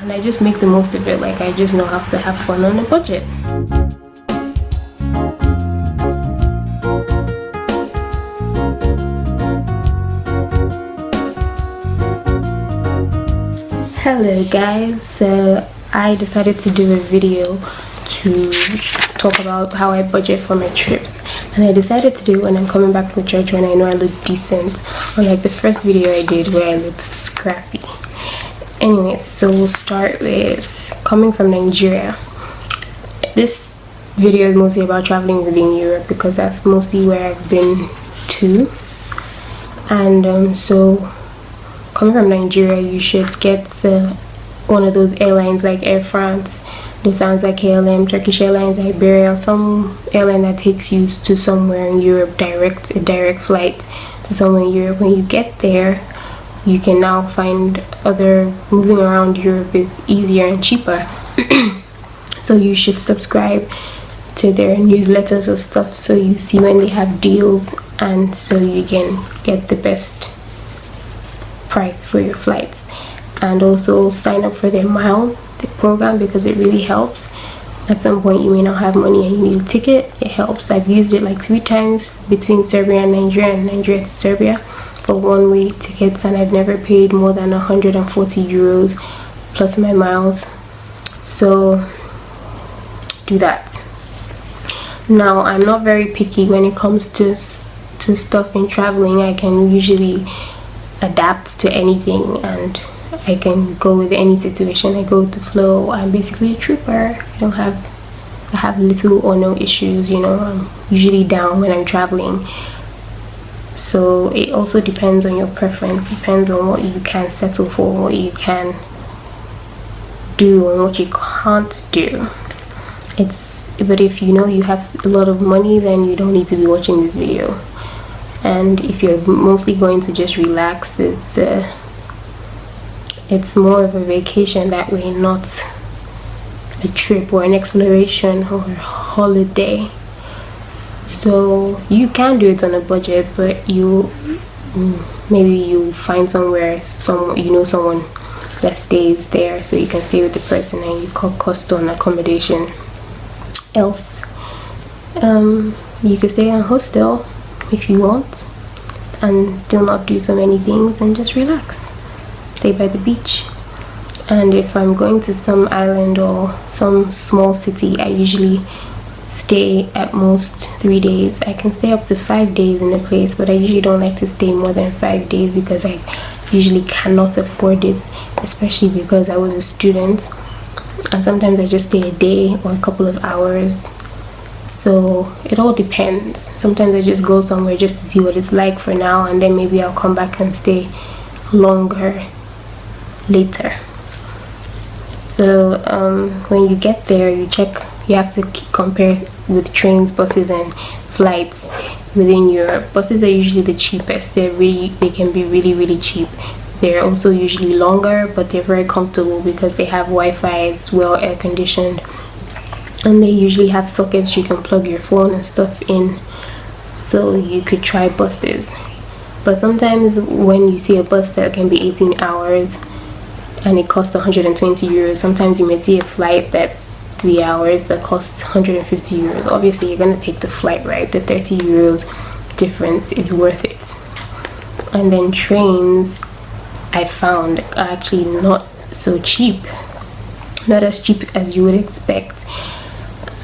and I just make the most of it. Like, I just know how to have fun on a budget. Hello guys, so I decided to do a video to talk about how I budget for my trips, and I decided to do it when I'm coming back from church, when I know I look decent, unlike the first video I did where I looked scrappy. Anyway, so we'll start with coming from Nigeria. This video is mostly about traveling within Europe because that's mostly where I've been to, and so coming from Nigeria, you should get one of those airlines like Air France, Lufthansa, KLM, Turkish Airlines, Iberia, some airline that takes you to somewhere in Europe, a direct flight to somewhere in Europe. When you get there, you can now find moving around Europe is easier and cheaper. So you should subscribe to their newsletters or stuff so you see when they have deals, and so you can get the best price for your flights. And also sign up for their miles program because it really helps. At some point you may not have money and you need a ticket. It helps. I've used it like 3 times between Serbia and Nigeria to Serbia for one-way tickets, and I've never paid more than 140 euros plus my miles. So do that. Now, I'm not very picky when it comes to stuff in traveling. I can usually adapt to anything and I can go with any situation. I go with the flow. I'm basically a trooper. I have little or no issues, I'm usually down when I'm traveling. So it also depends on your preference, depends on what you can settle for, what you can do and what you can't do. But if you know you have a lot of money, then you don't need to be watching this video. And if you're mostly going to just relax, it's more of a vacation that way, not a trip or an exploration or a holiday. So you can do it on a budget, but maybe you find someone that stays there, so you can stay with the person and you cut cost on accommodation. Else, you could stay in a hostel if you want and still not do so many things and just relax, stay by the beach. And if I'm going to some island or some small city, I usually stay at most 3 days. I can stay up to 5 days in a place, but I usually don't like to stay more than 5 days because I usually cannot afford it, especially because I was a student, and sometimes I just stay a day or a couple of hours. So it all depends. Sometimes I just go somewhere just to see what it's like for now, and then maybe I'll come back and stay longer later. So when you get there, you have to compare with trains, buses and flights within Europe. Buses are usually the cheapest. They can be really cheap. They're also usually longer, but they're very comfortable because they have Wi-Fi, it's well air conditioned, and they usually have sockets you can plug your phone and stuff in, so you could try buses. But sometimes when you see a bus that can be 18 hours and it costs 120 euros, sometimes you may see a flight that's 3 hours that costs 150 euros. Obviously you're going to take the flight, right? The 30 euros difference is worth it. And then trains, I found, are actually not so cheap, not as cheap as you would expect,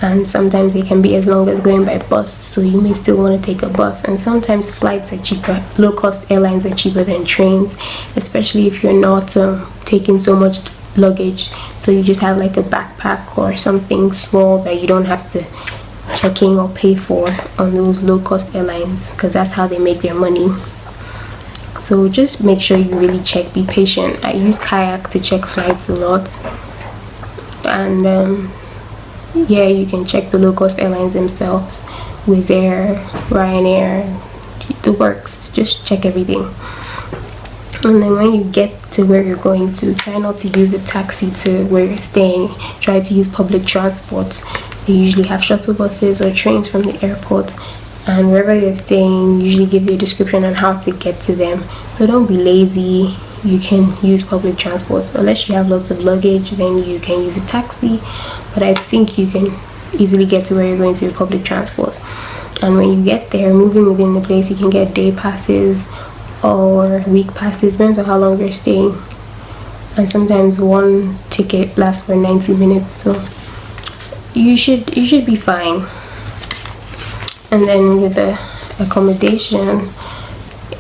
and sometimes they can be as long as going by bus, so you may still want to take a bus. And sometimes flights are cheaper, low-cost airlines are cheaper than trains, especially if you're not taking so much luggage, so you just have like a backpack or something small that you don't have to check in or pay for on those low-cost airlines, because that's how they make their money. So just make sure you really check, be patient. I use Kayak to check flights a lot, and yeah, you can check the low-cost airlines themselves, Wizz Air, Ryanair, the works. Just check everything. And then when you get to where you're going to, try not to use a taxi to where you're staying. Try to use public transport. They usually have shuttle buses or trains from the airport, and wherever you're staying usually gives you a description on how to get to them. So don't be lazy. you can use public transport. Unless you have lots of luggage, then you can use a taxi, but I think you can easily get to where you're going to with public transport. And when you get there, moving within the place, you can get day passes or week passes, depends on how long you're staying. And sometimes one ticket lasts for 90 minutes, so you should be fine. And then with the accommodation,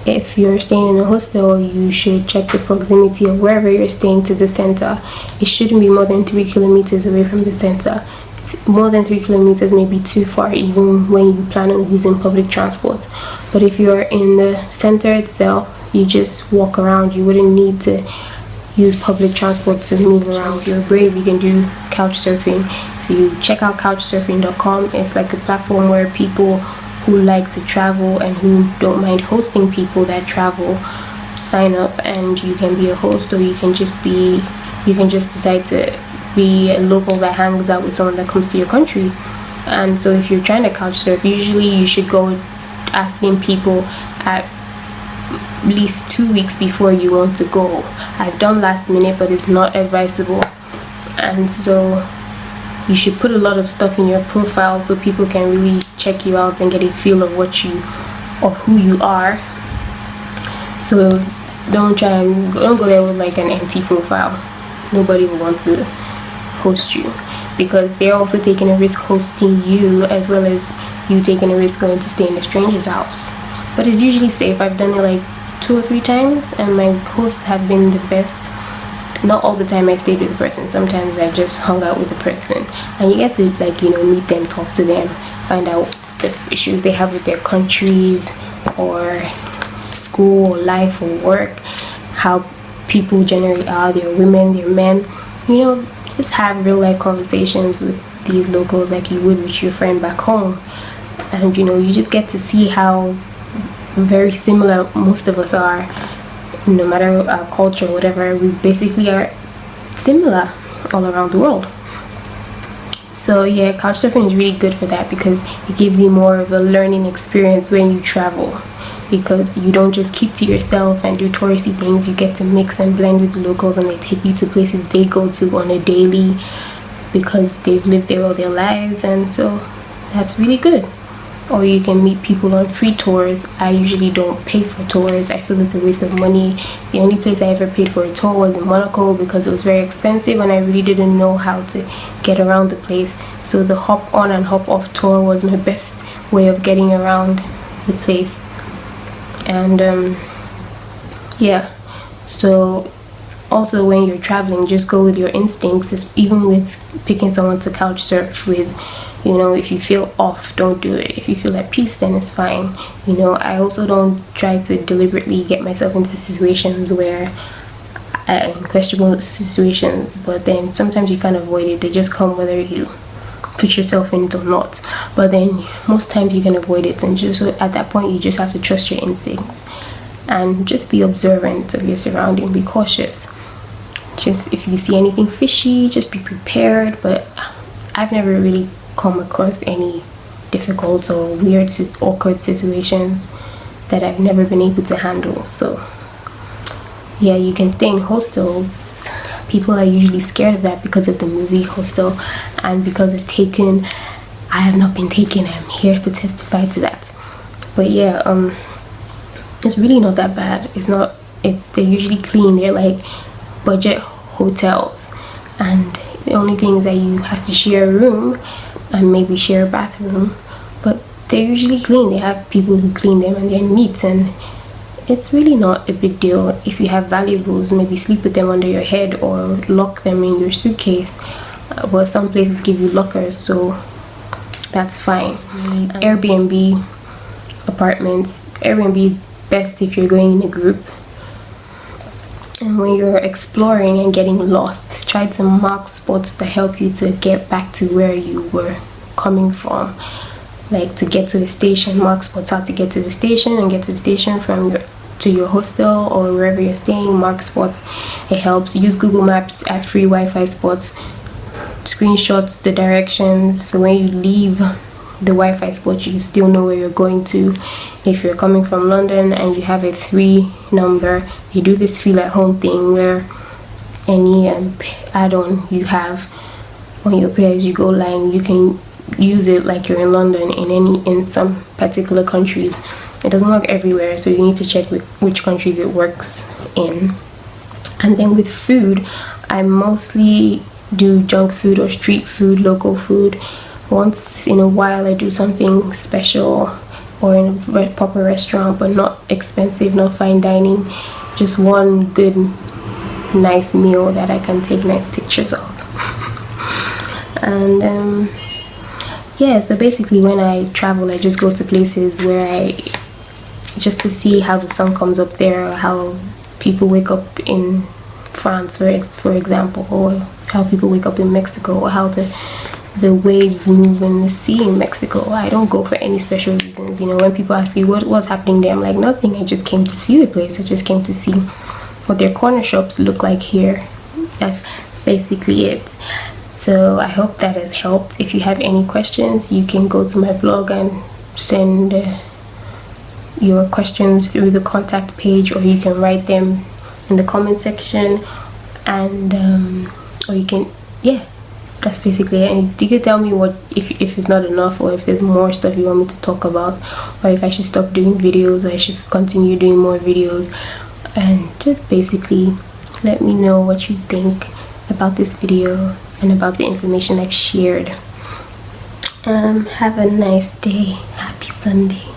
if you're staying in a hostel, you should check the proximity of wherever you're staying to the center. It shouldn't be more than 3 kilometers away from the center. More than 3 kilometers may be too far, even when you plan on using public transport. But if you're in the center itself, you just walk around. You wouldn't need to use public transport to move around. If you're brave, you can do couch surfing. If you check out couchsurfing.com, it's like a platform where people who like to travel and who don't mind hosting people that travel sign up, and you can be a host, or you can just decide to be a local that hangs out with someone that comes to your country. And so if you're trying to couch surf, usually you should go asking people at least 2 weeks before you want to go. I've done last minute, but it's not advisable. And so you should put a lot of stuff in your profile so people can really check you out and get a feel of who you are. So don't go there with like an empty profile. Nobody will want to host you, because they're also taking a risk hosting you, as well as you taking a risk going to stay in a stranger's house. But it's usually safe. I've done it like 2 or 3 times, and my hosts have been the best. Not all the time I stayed with the person. Sometimes I just hung out with the person, and you get to meet them, talk to them, find out the issues they have with their countries or school or life or work, how people generally are, their women, their men, just have real life conversations with these locals like you would with your friend back home. And you just get to see how very similar most of us are. No matter our culture or whatever, we basically are similar all around the world. So yeah, couchsurfing is really good for that, because it gives you more of a learning experience when you travel, because you don't just keep to yourself and do touristy things. You get to mix and blend with the locals, and they take you to places they go to on a daily, because they've lived there all their lives, and so that's really good. Or you can meet people on free tours. I usually don't pay for tours. I feel it's a waste of money. The only place I ever paid for a tour was in Monaco, because it was very expensive and I really didn't know how to get around the place. So the hop on and hop off tour was my best way of getting around the place. And yeah, so also when you're traveling, just go with your instincts. Even with picking someone to couch surf with, if you feel off, don't do it. If you feel at peace, then it's fine. I also don't try to deliberately get myself into situations where questionable situations, but then sometimes you can't avoid it. They just come whether you put yourself in it or not. But then most times you can avoid it, and just at that point you just have to trust your instincts and just be observant of your surrounding. Be cautious. Just if you see anything fishy, just be prepared. But I've never really come across any difficult or weird, awkward situations that I've never been able to handle. So yeah, you can stay in hostels. People are usually scared of that because of the movie Hostel and because of Taken. I have not been taken. I'm here to testify to that. But yeah, it's really not that bad. They're usually clean. They're like budget hotels, and the only thing is that you have to share a room and maybe share a bathroom, but they're usually clean. They have people who clean them, and they're neat, and it's really not a big deal. If you have valuables, maybe sleep with them under your head or lock them in your suitcase. But some places give you lockers, so that's fine. Airbnb apartments. Airbnb is best if you're going in a group. And when you're exploring and getting lost, try to mark spots that help you to get back to where you were coming from. Like to get to the station, mark spots how to get to the station, and get to the station to your hostel or wherever you're staying. Mark spots. It helps. Use Google Maps at free Wi-Fi spots. Screenshots the directions, so when you leave the Wi-Fi spot, you still know where you're going to. If you're coming from London and you have a 3 number, you do this feel at home thing where any add-on you have on your pay-as-you-go line, you can use it like you're in London in some particular countries. It doesn't work everywhere, so you need to check which countries it works in. And then with food, I mostly do junk food or street food, local food. Once in a while I do something special or in a proper restaurant, but not expensive, not fine dining, just one good nice meal that I can take nice pictures of. And yeah, so basically when I travel, I just go to places where just to see how the sun comes up there, or how people wake up in France for example, or how people wake up in Mexico, or how the waves move in the sea in Mexico. I don't go for any special reasons. You know, when people ask you what's happening there, I'm like, nothing, I just came to see the place. I just came to see what their corner shops look like here. That's basically it. So I hope that has helped. If you have any questions, you can go to my blog and send your questions through the contact page, or you can write them in the comment section, and or you can, yeah, that's basically it. And you can tell me what, if it's not enough, or if there's more stuff you want me to talk about, or if I should stop doing videos, or I should continue doing more videos. And just basically let me know what you think about this video and about the information I've shared. Have a nice day. Happy Sunday.